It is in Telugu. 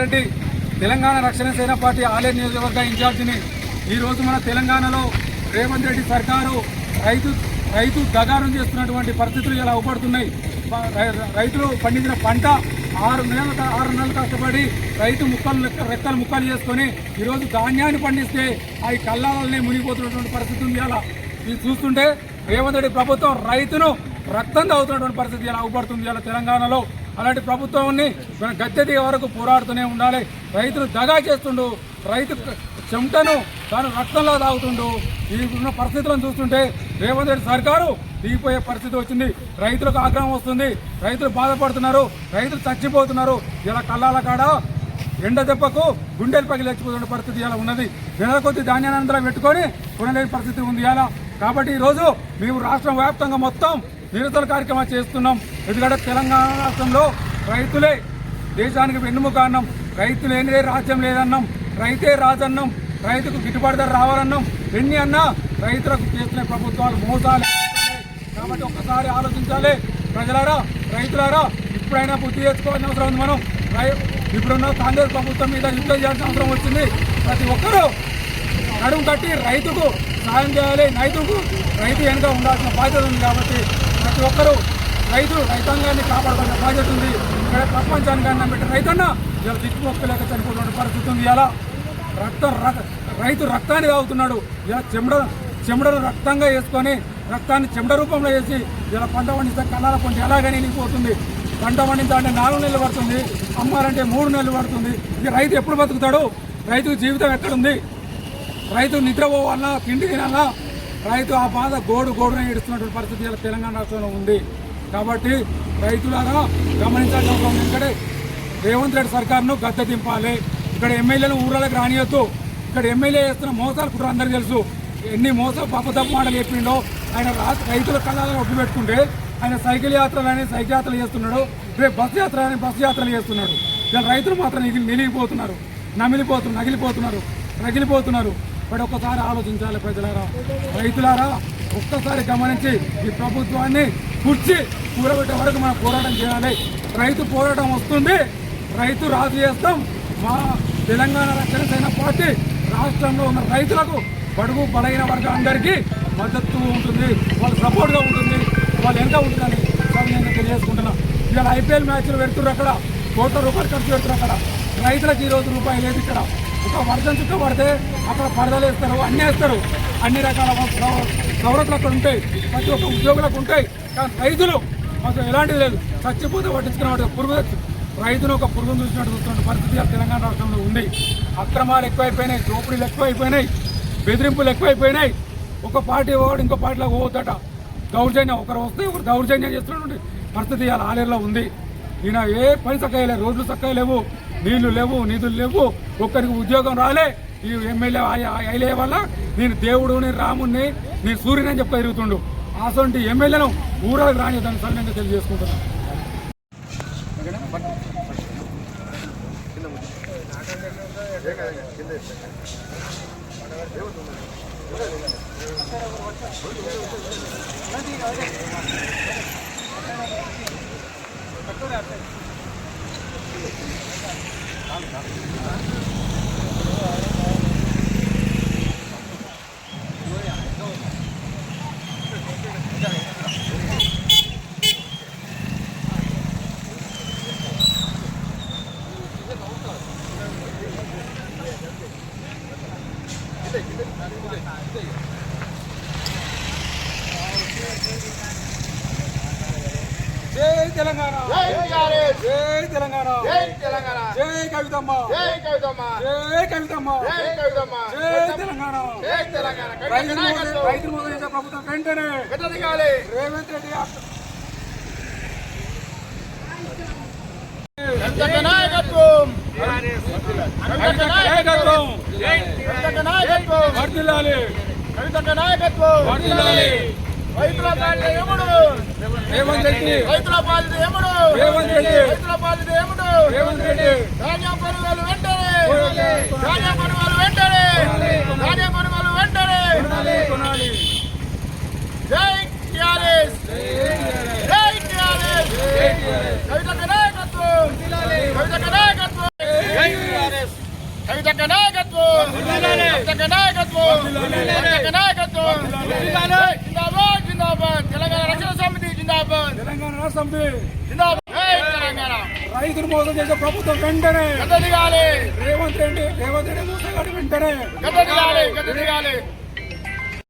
రెడ్డి తెలంగాణ రక్షణ సేన పార్టీ ఆలేరు నియోజకవర్గ ఇన్ఛార్జిని. ఈరోజు మన తెలంగాణలో రేవంత్ రెడ్డి సర్కారు రైతు దగారం చేస్తున్నటువంటి పరిస్థితులు ఇలా అవపడుతున్నాయి. రైతులు పండించిన పంట 6 నెలలు కష్టపడి రైతు రెక్కలు ముక్కలు చేసుకొని ఈరోజు ధాన్యాన్ని పండిస్తే అవి కల్లాలనే మునిగిపోతున్నటువంటి పరిస్థితి ఉంది. ఇలా ఇది చూస్తుంటే రేవంత్ రెడ్డి ప్రభుత్వం రైతును రక్తం తాగుతున్నటువంటి పరిస్థితి ఇలా అవపడుతుంది ఇలా తెలంగాణలో. అలాంటి ప్రభుత్వాన్ని గద్దె దిగే వరకు పోరాడుతూనే ఉండాలి. రైతును దగా చేస్తుండు, రైతు చెమటను తాను రక్తంలో తాగుతుండు. ఈ ఉన్న పరిస్థితులను చూస్తుంటే రేవంత్ రెడ్డి సర్కారు దిగిపోయే పరిస్థితి వచ్చింది. రైతులకు ఆగ్రహం వస్తుంది, రైతులు బాధపడుతున్నారు, రైతులు చచ్చిపోతున్నారు. ఇలా కళ్ళాల కాడ ఎండ దెబ్బకు గుండెలు పగిలిపోతున్న పరిస్థితి ఇలా ఉన్నది. నెల కొద్ది ధాన్యానంతరం పెట్టుకొని కొనలేని పరిస్థితి ఉంది ఇలా. కాబట్టి ఈరోజు మేము రాష్ట్రం వ్యాప్తంగా మొత్తం నిరసన కార్యక్రమాలు చేస్తున్నాం. ఎందుకంటే తెలంగాణ రాష్ట్రంలో రైతులే దేశానికి వెన్నుముక అన్నాం, రైతు లేనిదే రాజ్యం లేదన్నాం, రైతే రాజన్నాం, రైతుకు గిట్టుబాటు ధర రావాలన్నాం. ఎన్ని అన్నా రైతులకు చేస్తున్న ప్రభుత్వాలు మోసాలు. కాబట్టి ఒక్కసారి ఆలోచించాలి ప్రజలారా, రైతులారా. ఇప్పుడైనా బుద్ధి తెచ్చుకోవాల్సిన అవసరం ఉంది. మనం ఇప్పుడున్న కాంగ్రెస్ ప్రభుత్వం మీద యుద్ధం చేయాల్సిన అవసరం వచ్చింది. ప్రతి ఒక్కరూ నడుము కట్టి రైతుకు సాయం చేయాలి. రైతు వెనుక ఉండాల్సిన బాధ్యత ఉంది. కాబట్టి ప్రతి ఒక్కరూ రైతాంగాన్ని కాపాడుకునే బాధ్యత ఉంది. ఇక్కడ ప్రపంచానికి అన్నం పెట్టి రైతన్న ఇలా దిక్కుమొక్కలేక చనిపోతున్న పరిస్థితి ఉంది. ఇలా రైతు రక్తాన్ని తాగుతున్నాడు. ఇలా చెమడను రక్తంగా వేసుకొని రక్తాన్ని చెమడ రూపంలో వేసి ఇలా పంట పండిస్తే కళ్ళాల పంట ఎలాగని నిలిపోతుంది. పంట పండించాలంటే 4 నెలలు పడుతుంది, అమ్మాలంటే 3 నెలలు పడుతుంది. ఇక రైతు ఎప్పుడు బతుకుతాడు? రైతుకు జీవితం ఎక్కడుంది? రైతు నిద్రపోవాలన్నా, తిండి తినాలన్నా రైతు ఆ బాధ గోడున ఏడుస్తున్నటువంటి పరిస్థితి ఇలా తెలంగాణ రాష్ట్రంలో ఉంది. కాబట్టి రైతులారా గమనించాల్సిన అవసరం. ఎందుకంటే రేవంత్ రెడ్డి సర్కారును గద్దె దింపాలి. ఇక్కడ ఎమ్మెల్యేలను ఊళ్ళకి రానియొద్దు. ఇక్కడ ఎమ్మెల్యే చేస్తున్న మోసాలు కూడా అందరికీ తెలుసు. ఎన్ని మోసాలు పాపతప్పు మాటలు చెప్పిండో. ఆయన రైతుల కళ్ళాలను ఒడ్డు పెట్టుకుంటే ఆయన సైకిల్ యాత్రలు చేస్తున్నాడు, రేపు బస్సు యాత్రలు చేస్తున్నాడు. ఇలా రైతులు మాత్రం నిలిగిపోతున్నారు, రగిలిపోతున్నారు. ఇప్పుడు ఒక్కసారి ఆలోచించాలి ప్రజలారా, రైతులారా. ఒక్కసారి గమనించి ఈ ప్రభుత్వాన్ని కూరబెట్టే వరకు మనం పోరాటం చేయాలి. రైతు పోరాటం వస్తుంది, రైతు రాజు చేస్తాం. మా తెలంగాణ రక్షణ సేన పార్టీ రాష్ట్రంలో ఉన్న రైతులకు, బడుగు బలైన వర్గాలందరికీ మద్దతు ఉంటుంది, వాళ్ళ సపోర్ట్గా ఉంటుంది, వాళ్ళు ఎంత ఉంటుందని నేను తెలియజేసుకుంటున్నాను. ఇవాళ IPL మ్యాచ్లు పెడుతున్నారు, అక్కడ కోట్ల రూపాయలు ఖర్చు పెడుతున్నారు. అక్కడ రైతులకు ఈరోజు రూపాయి లేదు. ఇక్కడ ఒక వర్షం చుట్టూ పడితే అక్కడ పరదలు వేస్తారు, అన్నీ వేస్తారు, అన్ని రకాల సౌలతులు అక్కడ ఉంటాయి, ప్రతి ఒక్క ఉద్యోగులకు ఉంటాయి. కానీ రైతులు మాకు ఎలాంటిది లేదు. చచ్చిపోతే పట్టించుకున్న రైతులు ఒక పురుగును చూస్తున్న పరిస్థితి తెలంగాణ రాష్ట్రంలో ఉంది. అక్రమాలు ఎక్కువైపోయినాయి, దోపిడీలు ఎక్కువైపోయినాయి, బెదిరింపులు ఎక్కువైపోయినాయి. ఒక పార్టీ వాడు ఇంకో పార్టీలోకి పోవద్దట. దౌర్జన్యం, ఒకరు వస్తే ఒకరు దౌర్జన్యం చేస్తున్నటువంటి పరిస్థితి ఇవాళ ఆలేరులో ఉంది. ఈయన ఏ పని చక్కగా లేవు, రోడ్లు చక్కగా లేవు, నీళ్లు లేవు, నిధులు లేవు, ఒక్కరికి ఉద్యోగం రాలే. ఈ ఎమ్మెల్యే అయ్యే వల్ల నేను దేవుడుని, రాముడిని, నేను సూర్యుని అని చెప్పి ఎరుగుతుండు. అసలు ఎమ్మెల్యేను ఊరాలకు రానిదని సరైనంగా తెలియజేసుకుంటున్నాను. జై తెలంగాణ, జై తెలంగాణ, జై కవితమ్మ, జై కవితమ్మ, జై తెలంగాణ. రైతులు మొదలు చేసే ప్రభుత్వం వెంటనే రేవంత్ రెడ్డి వర్ధిల్లాలి, రైతుల పాలిట ఎముడు రేవంత్ రెడ్డి, రైతుల పాలిట ఎముడు రేవంత్ రెడ్డి, రైతుల పాలిట ఎముడు రేవంత్ రెడ్డి. ధాన్యం కొనుగోలు వెంటనే, ధాన్యం కొనుగోలు వెంటనే, ధాన్యం కొనుగోలు వెంటనే. జై టిఆర్ఎస్, జై టిఆర్ఎస్, కవితకు నాయకత్వం, కవితకు నాయకత్వం. కవితక్క నాయకత్వం, కవితక్క నాయకత్వం, కవితక్క నాయకత్వం. జిందాబాద్ జిందాబాద్ తెలంగాణ రక్షణ సమితి జిందాబాద్, తెలంగాణ రాష్ట్ర సమితి జిందాబాద్. జై తెలంగాణ. రైతులు మోసం చేసే ప్రభుత్వం వెంటనే గద్దె దిగాలి, రేవంత్ రెడ్డి మోసగాడు వెంటనే గద్దె దిగాలి, గద్దె దిగాలి.